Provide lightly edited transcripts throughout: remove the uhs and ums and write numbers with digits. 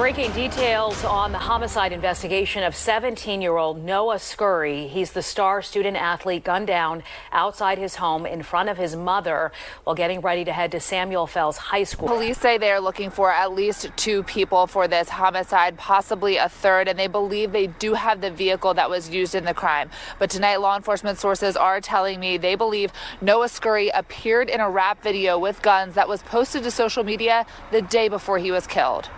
Breaking details on the homicide investigation of 17-year-old Noah Scurry. He's the star student athlete gunned down outside his home in front of his mother while getting ready to head to Samuel Fells High School. Police say they're looking for at least 2 people for this homicide, possibly a third, and they believe they do have the vehicle that was used in the crime. But tonight, law enforcement sources are telling me they believe Noah Scurry appeared in a rap video with guns that was posted to social media the day before he was killed.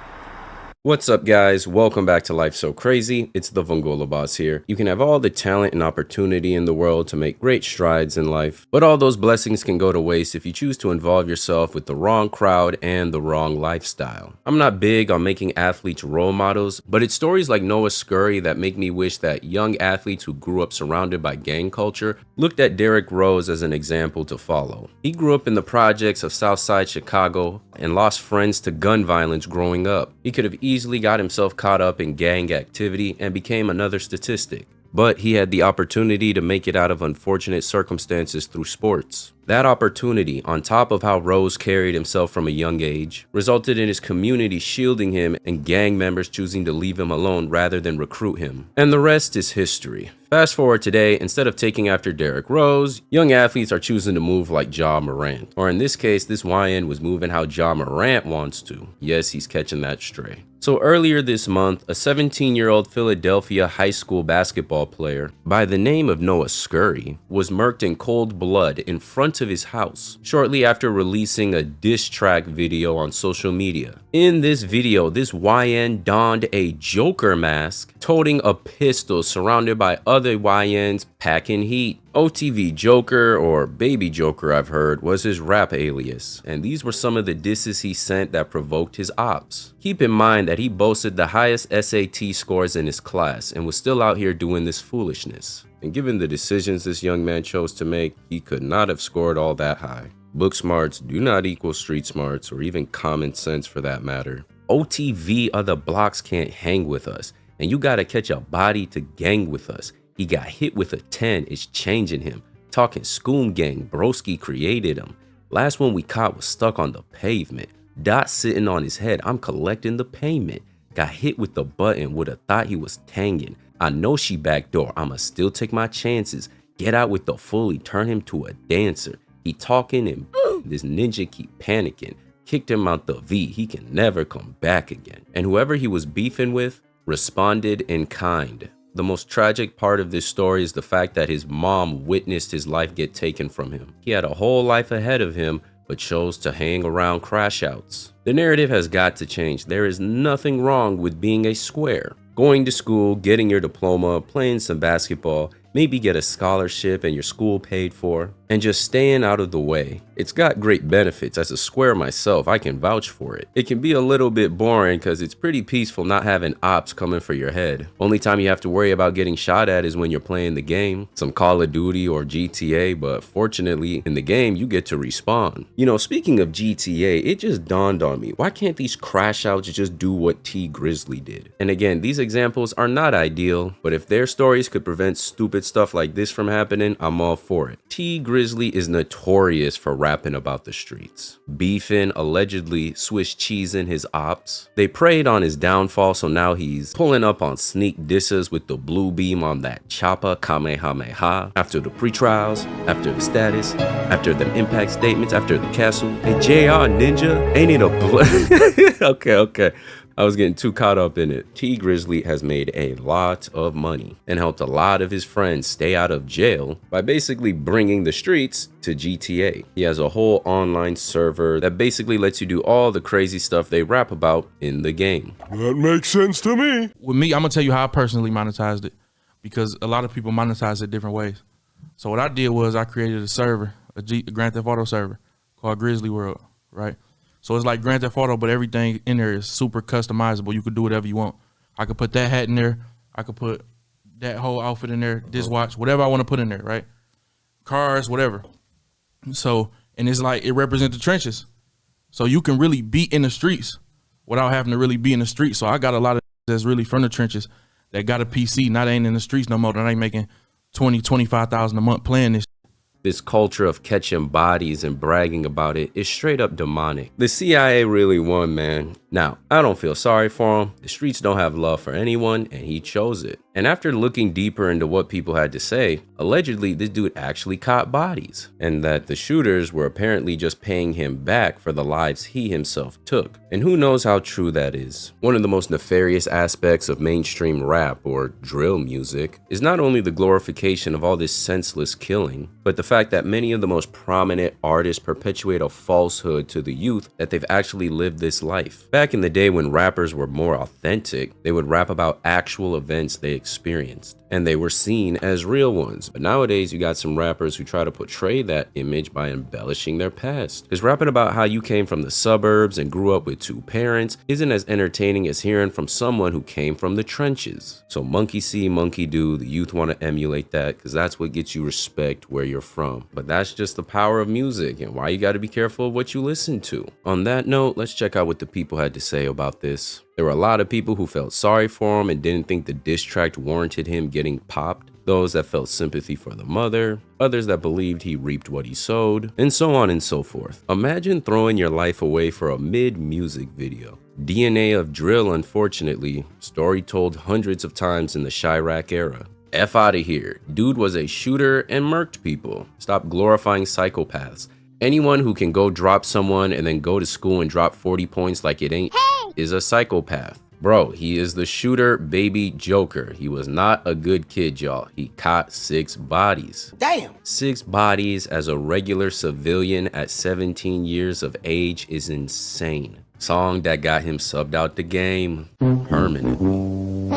What's up, guys? Welcome back to Life So Crazy. It's the Vongola Boss here. You can have all the talent and opportunity in the world to make great strides in life, but all those blessings can go to waste if you choose to involve yourself with the wrong crowd and the wrong lifestyle. I'm not big on making athletes role models, but it's stories like Noah Scurry that make me wish that young athletes who grew up surrounded by gang culture looked at Derrick Rose as an example to follow. He grew up in the projects of Southside Chicago and lost friends to gun violence growing up. He could have easily got himself caught up in gang activity and became another statistic. But he had the opportunity to make it out of unfortunate circumstances through sports. That opportunity, on top of how Rose carried himself from a young age, resulted in his community shielding him and gang members choosing to leave him alone rather than recruit him. And the rest is history. Fast forward today, instead of taking after Derrick Rose, young athletes are choosing to move like Ja Morant. Or in this case, this YN was moving how Ja Morant wants to. Yes, he's catching that stray. So earlier this month, a 17-year-old Philadelphia high school basketball player by the name of Noah Scurry was murked in cold blood in front of his house shortly after releasing a diss track video on social media. In this video, this YN donned a Joker mask, toting a pistol surrounded by other YNs packing heat. OTV Joker, or Baby Joker I've heard, was his rap alias, and these were some of the disses he sent that provoked his ops. Keep in mind that he boasted the highest SAT scores in his class and was still out here doing this foolishness. And given the decisions this young man chose to make, he could not have scored all that high. Book smarts do not equal street smarts, or even common sense for that matter. OTV other blocks can't hang with us, and you gotta catch a body to gang with us. He got hit with a 10, it's changing him. Talking Scoom Gang, broski created him. Last one we caught was stuck on the pavement. Dot sitting on his head, I'm collecting the payment. Got hit with the button, would've thought he was tanging. I know she backdoor, I'ma still take my chances. Get out with the fully, turn him to a dancer. He talking and this ninja keep panicking. Kicked him out the V, he can never come back again. And whoever he was beefing with responded in kind. The most tragic part of this story is the fact that his mom witnessed his life get taken from him. He had a whole life ahead of him, but chose to hang around crash outs. The narrative has got to change. There is nothing wrong with being a square. Going to school, getting your diploma, playing some basketball, maybe get a scholarship and your school paid for, and just staying out of the way. It's got great benefits. As a square myself, I can vouch for it. It can be a little bit boring because it's pretty peaceful not having ops coming for your head. Only time you have to worry about getting shot at is when you're playing the game, some Call of Duty or GTA, but fortunately in the game you get to respawn. You know, speaking of GTA, it just dawned on me, why can't these crash outs just do what T Grizzly did? And again, these examples are not ideal, but if their stories could prevent stupid stuff like this from happening, I'm all for it. T Grizzly is notorious for rapping about the streets, beefing, allegedly Swiss cheesing his ops. They preyed on his downfall, so now he's pulling up on sneak disses with the blue beam on that chopper Kamehameha. After the pre-trials, after the status, after the impact statements, after the castle. Hey JR Ninja, ain't it a okay. I was getting too caught up in it. T Grizzly has made a lot of money and helped a lot of his friends stay out of jail by basically bringing the streets to GTA. He has a whole online server that basically lets you do all the crazy stuff they rap about in the game. That makes sense to me. With me, I'm gonna tell you how I personally monetized it, because a lot of people monetize it different ways. So what I did was I created a server, a Grand Theft Auto server called Grizzly World, right? So it's like Grand Theft Auto, but everything in there is super customizable. You could do whatever you want. I could put that hat in there. I could put that whole outfit in there, this watch, whatever I want to put in there, right? Cars, whatever. So, and it's like, it represents the trenches. So you can really be in the streets without having to really be in the streets. So I got a lot of that's really from the trenches that got a PC, not ain't in the streets no more, that ain't making 20, 25,000 a month playing this. This culture of catching bodies and bragging about it is straight up demonic. The CIA really won, man. Now, I don't feel sorry for him. The streets don't have love for anyone, and he chose it. And after looking deeper into what people had to say, allegedly this dude actually caught bodies, and that the shooters were apparently just paying him back for the lives he himself took. And who knows how true that is. One of the most nefarious aspects of mainstream rap or drill music is not only the glorification of all this senseless killing, but the fact that many of the most prominent artists perpetuate a falsehood to the youth that they've actually lived this life. Back in the day when rappers were more authentic, they would rap about actual events they experienced, and they were seen as real ones. But nowadays you got some rappers who try to portray that image by embellishing their past. Because rapping about how you came from the suburbs and grew up with 2 parents isn't as entertaining as hearing from someone who came from the trenches. So monkey see, monkey do, the youth want to emulate that because that's what gets you respect where you're from. But that's just the power of music and why you got to be careful of what you listen to. On that note, let's check out what the people had to say about this. There were a lot of people who felt sorry for him and didn't think the diss track warranted him getting popped. Those that felt sympathy for the mother, others that believed he reaped what he sowed, and so on and so forth. Imagine throwing your life away for a mid-music video. DNA of drill, unfortunately, story told hundreds of times in the Chirac era. F out of here. Dude was a shooter and murked people. Stop glorifying psychopaths. Anyone who can go drop someone and then go to school and drop 40 points like it ain't is a psychopath. Bro, he is the shooter baby Joker. He was not a good kid, y'all. He caught 6 bodies. Damn! 6 bodies as a regular civilian at 17 years of age is insane. Song that got him subbed out the game permanently.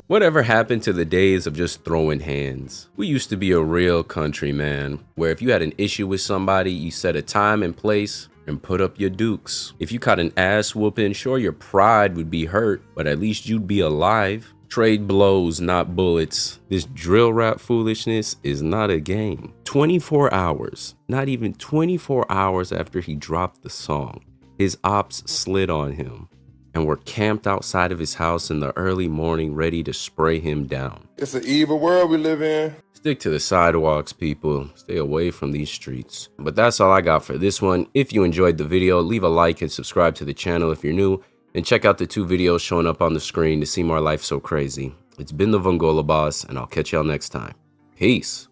Whatever happened to the days of just throwing hands? We used to be a real country, man, where if you had an issue with somebody, you set a time and place and put up your dukes. If you caught an ass whooping, sure, your pride would be hurt, but at least you'd be alive. Trade blows, not bullets. This drill rap foolishness is not a game. 24 hours, not even 24 hours after he dropped the song, his ops slid on him and were camped outside of his house in the early morning ready to spray him down. It's an evil world we live in. Stick to the sidewalks, people. Stay away from these streets. But that's all I got for this one. If you enjoyed the video, leave a like and subscribe to the channel if you're new, and check out the 2 videos showing up on the screen to see more Life So Crazy. It's been the Vongola Boss, and I'll catch y'all next time. Peace.